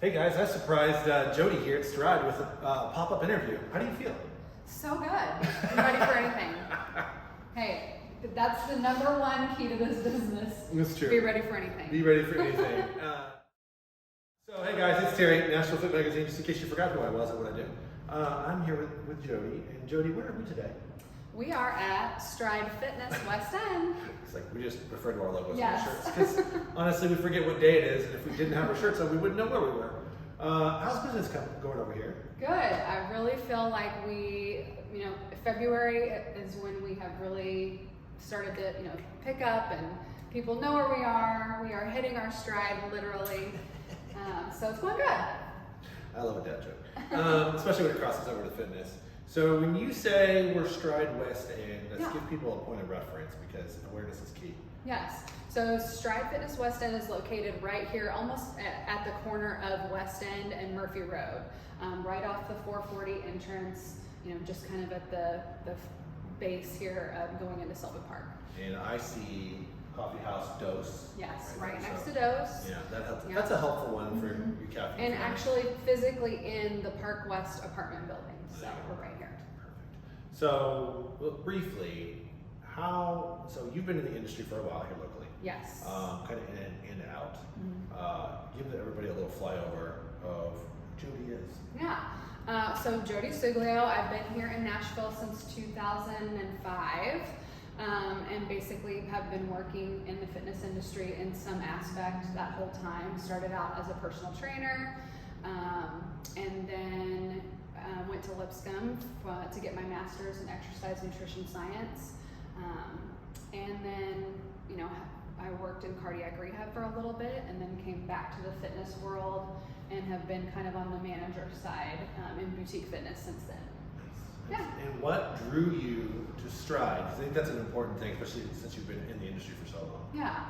Hey guys, I surprised Jodi here at Stride with a pop-up interview. How do you feel? So good. I'm ready for anything. Hey, that's the number one key to this business. That's true. Be ready for anything. Be ready for anything. So hey guys, it's Terry, Nashville Fit Magazine, just in case you forgot who I was and what I do. I'm here with Jodi, and Jodi, where are we today? We are at Stride Fitness West End. It's like we just refer to our logos Yes. on our shirts, because honestly we forget what day it is, and if we didn't have our shirts on, we wouldn't know where we were. How's business going over here? Good. I really feel like February is when we have really started to, pick up, and people know where we are. We are hitting our stride, literally. So it's going good. I love a dad joke, especially when it crosses over to fitness. So when you say we're Stride West End, let's give people a point of reference because awareness is key. Yes. So Stride Fitness West End is located right here, almost at the corner of West End and Murphy Road, right off the 440 entrance. Just kind of at the base here going into Sylvan Park. And I see Coffee House Dose. Yes, right next to Dose. Yeah, that helps. Yeah. That's a helpful one for your caffeine. And actually, physically in the Park West apartment building. So we're right here. Perfect. So briefly, so you've been in the industry for a while here locally. Yes. Kind of in and out. Give everybody a little flyover of who Jodi is. Yeah. So Jodi Suglio, I've been here in Nashville since 2005. And basically have been working in the fitness industry in some aspect that whole time. Started out as a personal trainer, and then went to Lipscomb to get my master's in exercise nutrition science. And then, I worked in cardiac rehab for a little bit, and then came back to the fitness world and have been kind of on the manager side in boutique fitness since then. Yeah. And what drew you to Stride? I think that's an important thing, especially since you've been in the industry for so long. Yeah.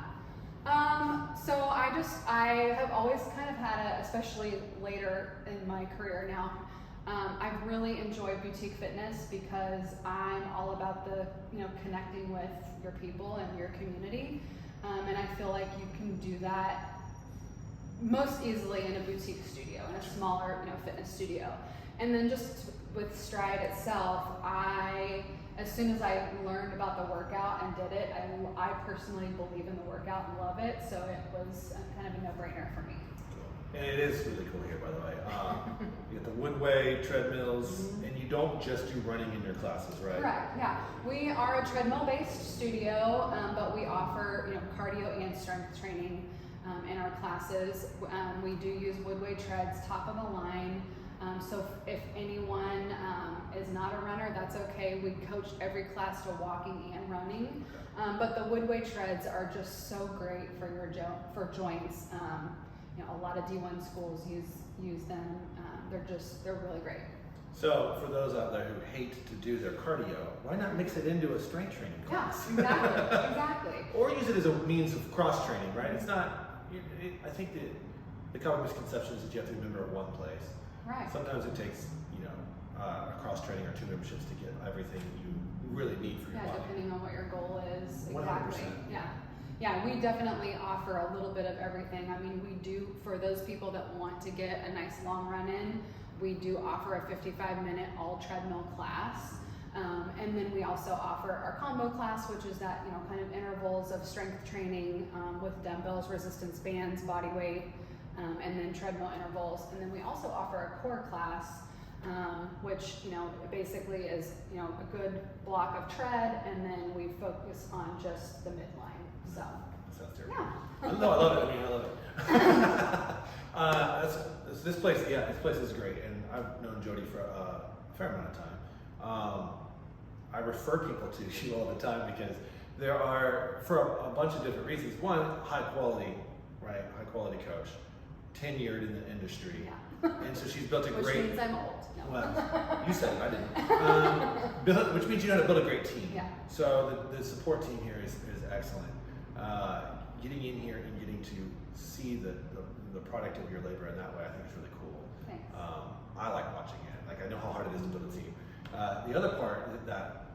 So I have always kind of had especially later in my career now, I've really enjoyed boutique fitness because I'm all about the, connecting with your people and your community. And I feel like you can do that most easily in a boutique studio, in a smaller, fitness studio. And then just with Stride itself, as soon as I learned about the workout and did it, I personally believe in the workout and love it, so it was kind of a no-brainer for me. Cool. And it is really cool here, by the way. You get the Woodway treadmills, and you don't just do running in your classes, right? Correct, yeah. We are a treadmill-based studio, but we offer cardio and strength training in our classes. We do use Woodway treads, top of the line. So if anyone is not a runner, that's okay. We coach every class to walking and running. But the Woodway treads are just so great for for joints. A lot of D1 schools use them. They're really great. So for those out there who hate to do their cardio, why not mix it into a strength training class? Yeah, exactly. Or use it as a means of cross training, right? It's not. I think the common misconception is that you have to be a member of one place. Right. Sometimes it takes, a cross training or two memberships to get everything you really need for your body. Depending on what your goal is. 100%. Exactly. Yeah, we definitely offer a little bit of everything. I mean, we do, for those people that want to get a nice long run in, we do offer a 55-minute all treadmill class. And then we also offer our combo class, which is that, kind of intervals of strength training with dumbbells, resistance bands, body weight, and then treadmill intervals. And then we also offer a core class, which, basically is, a good block of tread, and then we focus on just the midline. So. Sounds terrible. Yeah. No, I love it. I love it. This place is great, and I've known Jodi for a fair amount of time. I refer people to you all the time because there are, for a bunch of different reasons. One, high quality coach, tenured in the industry. Yeah. And so she's built a Which great. means I'm old. No. Well, you said it, I didn't. Which means you know how to build a great team. Yeah. So the support team here is excellent. Getting in here and getting to see the product of your labor in that way, I think is really cool. Thanks. I like watching it. Like I know how hard it is to build a team. The other part that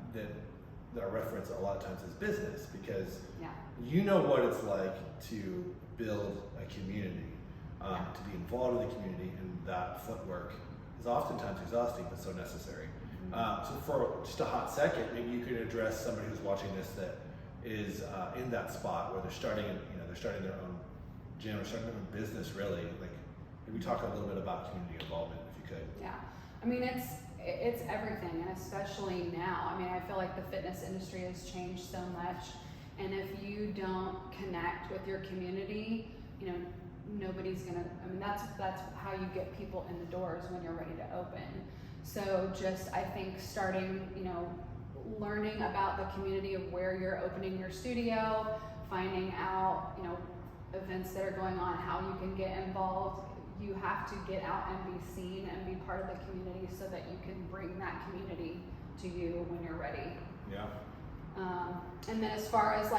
I reference a lot of times is business, because you know what it's like to build a community to be involved in the community, and that footwork is oftentimes exhausting but so necessary. So for just a hot second, maybe you could address somebody who's watching this that is in that spot where they're starting, they're starting their own gym or starting their own business. Really, like maybe talk a little bit about community involvement, if you could. Yeah, I mean it's everything, and especially now. I mean, I feel like the fitness industry has changed so much, and if you don't connect with your community, nobody's gonna. I mean, that's how you get people in the doors when you're ready to open. So just, I think starting, learning about the community of where you're opening your studio, finding out, events that are going on, how you can get involved. You have to get out and be seen and be part of the community so that you can bring that community to you when you're ready. Yeah. And then as far as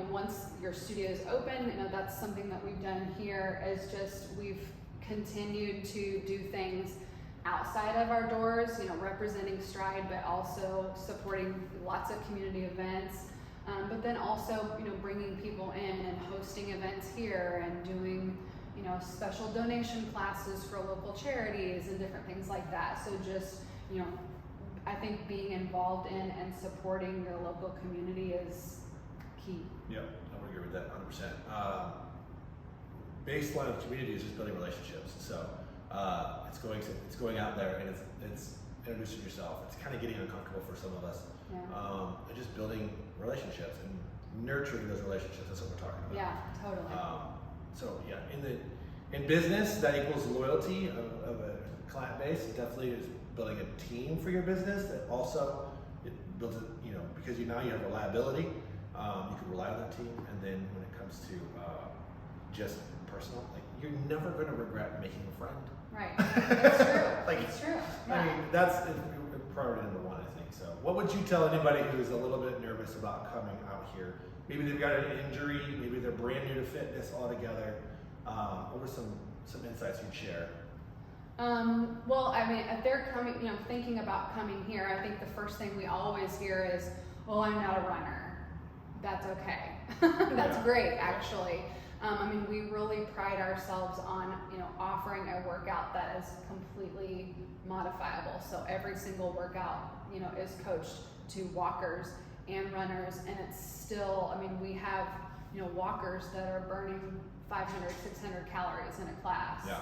once your studio is open, that's something that we've done here is just we've continued to do things outside of our doors, representing Stride, but also supporting lots of community events. But then also, bringing people in and hosting events here and doing, special donation classes for local charities and different things like that. So just, I think being involved in and supporting your local community is key. Yeah, I would agree with that 100%. Baseline of community is just building relationships. So it's going out there and it's introducing yourself. It's kind of getting uncomfortable for some of us. Yeah. And just building relationships and nurturing those relationships. That's what we're talking about. Yeah, totally. So yeah, in business, that equals loyalty of a client base. It definitely is building a team for your business. That also it builds it, because now you have reliability. You can rely on that team. And then when it comes to just personal, you're never going to regret making a friend. Right. It's true. It's true. Yeah. I mean, that's priority number one, I think. So what would you tell anybody who's a little bit nervous about coming out here? Maybe they've got an injury, maybe they're brand new to fitness altogether. What were some insights you'd share? Well, I mean, if they're coming, thinking about coming here, I think the first thing we always hear is, well, I'm not a runner. That's okay. That's great, actually. I mean, we really pride ourselves on, offering a workout that is completely modifiable. So every single workout, is coached to walkers and runners, and it's still, I mean, we have, walkers that are burning 500, 600 calories in a class. Yeah.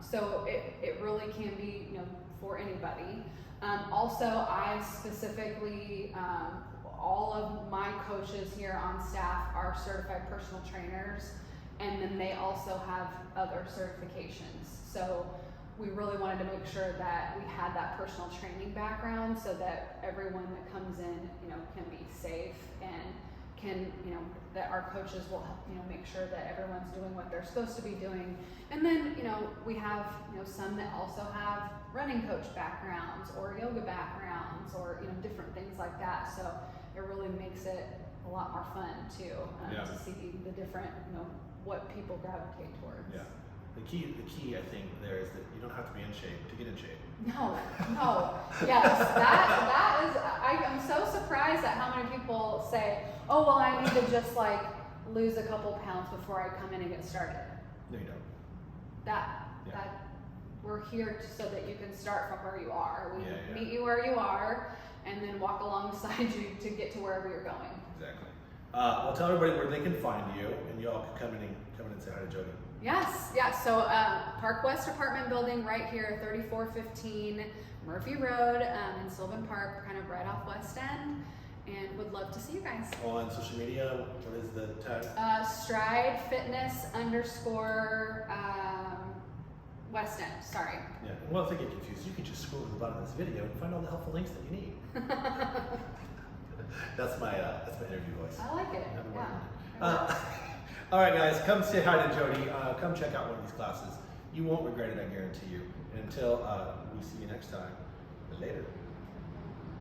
So it really can be, for anybody. Also, I specifically, all of my coaches here on staff are certified personal trainers, and then they also have other certifications. So we really wanted to make sure that we had that personal training background so that everyone that comes in, can be safe and can, that our coaches will, make sure that everyone's doing what they're supposed to be doing. And then, we have, some that also have running coach backgrounds or yoga backgrounds or, different things like that. So it really makes it a lot more fun too, to see the different, what people gravitate towards. Yeah. The key, I think, there is that you don't have to be in shape to get in shape. No. Yes, that is, I'm so surprised at how many people say, oh, well, I need to just lose a couple pounds before I come in and get started. No, you don't. That we're here so that you can start from where you are. We meet you where you are and then walk alongside you to get to wherever you're going. Exactly. Well, tell everybody where they can find you, and y'all can come in and say hi to Jodi. Yes. So Park West apartment building right here, 3415 Murphy Road in Sylvan Park, kind of right off West End, and would love to see you guys. On social media, what is the tag? Stride Fitness _ West End, sorry. Yeah, well, if they get confused, you can just scroll to the bottom of this video and find all the helpful links that you need. That's my interview voice. I like it. Yeah. All right, guys, come say hi to Jodi. Come check out one of these classes. You won't regret it, I guarantee you. And until we see you next time, later.